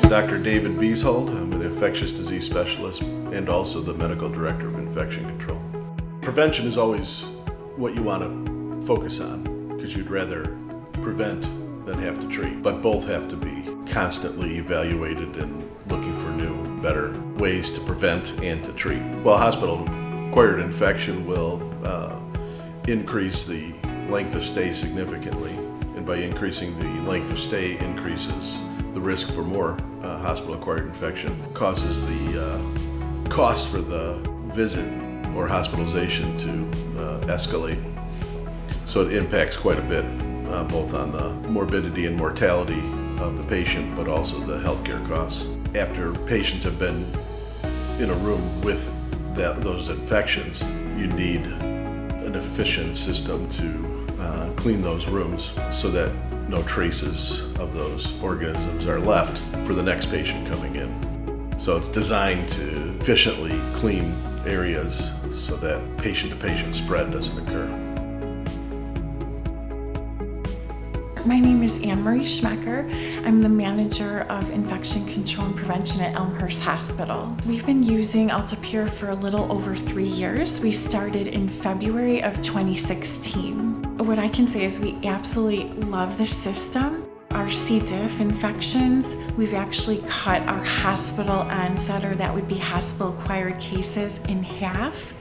Dr. David Beeshold. I'm an infectious disease specialist and also the medical director of infection control. Prevention is always what you want to focus on because you'd rather prevent than have to treat, but both have to be constantly evaluated and looking for new, better ways to prevent and to treat. Well, hospital-acquired infection will increase the length of stay significantly, and by increasing the length of stay increases the risk for more hospital-acquired infection, causes the cost for the visit or hospitalization to escalate. So it impacts quite a bit, both on the morbidity and mortality of the patient, but also the healthcare costs. After patients have been in a room with those infections, you need an efficient system to clean those rooms so that no traces of those organisms are left for the next patient coming in. So it's designed to efficiently clean areas so that patient-to-patient spread doesn't occur. My name is Anne-Marie Schmecker. I'm the manager of infection control and prevention at Elmhurst Hospital. We've been using Altapure for a little over 3 years. We started in February of 2016. What I can say is we absolutely love the system. Our C. diff infections, we've actually cut our hospital onset, or that would be hospital-acquired cases, in half.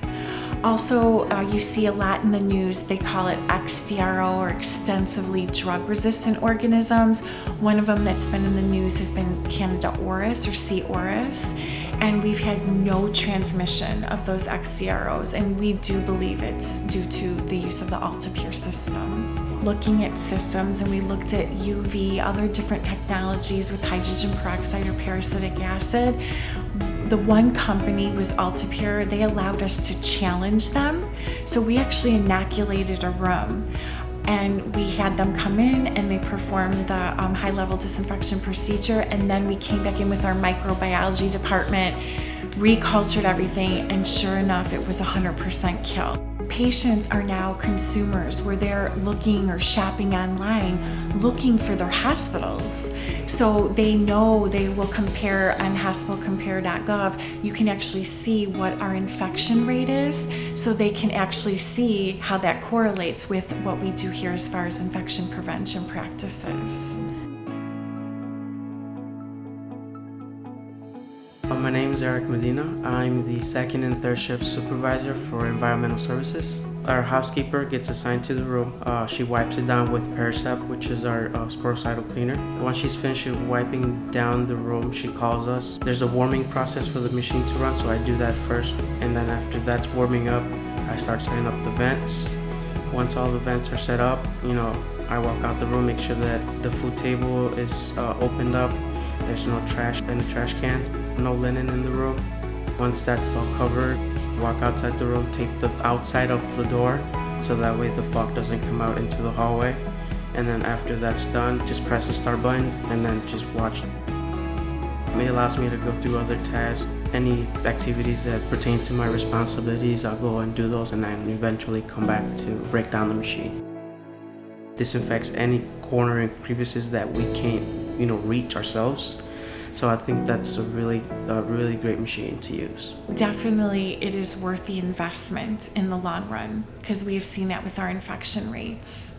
Also, you see a lot in the news, they call it XDRO, or extensively drug-resistant organisms. One of them that's been in the news has been Candida auris, or C. auris, and we've had no transmission of those XDROs, and we do believe it's due to the use of the Altapure system. Looking at systems, and we looked at UV, other different technologies with hydrogen peroxide or parasitic acid. The one company was Altapure. They allowed us to challenge them. So we actually inoculated a room, and we had them come in and they performed the high-level disinfection procedure, and then we came back in with our microbiology department, recultured everything, and sure enough, it was 100% kill. Patients are now consumers where they're looking or shopping online, looking for their hospitals. So they know they will compare on hospitalcompare.gov. You can actually see what our infection rate is, so they can actually see how that correlates with what we do here as far as infection prevention practices. My name is Eric Medina. I'm the second and third shift supervisor for environmental services. Our housekeeper gets assigned to the room. She wipes it down with Paracep, which is our sporicidal cleaner. Once she's finished wiping down the room, she calls us. There's a warming process for the machine to run, so I do that first. And then after that's warming up, I start setting up the vents. Once all the vents are set up, I walk out the room, make sure that the food table is opened up. There's no trash in the trash cans, no linen in the room. Once that's all covered, walk outside the room, tape the outside of the door so that way the fog doesn't come out into the hallway. And then after that's done, just press the start button and then just watch. It allows me to go through other tasks. Any activities that pertain to my responsibilities, I'll go and do those and then eventually come back to break down the machine. Disinfects any corner and crevices that we can't reach ourselves. So I think that's a really great machine to use. Definitely it is worth the investment in the long run, because we've seen that with our infection rates.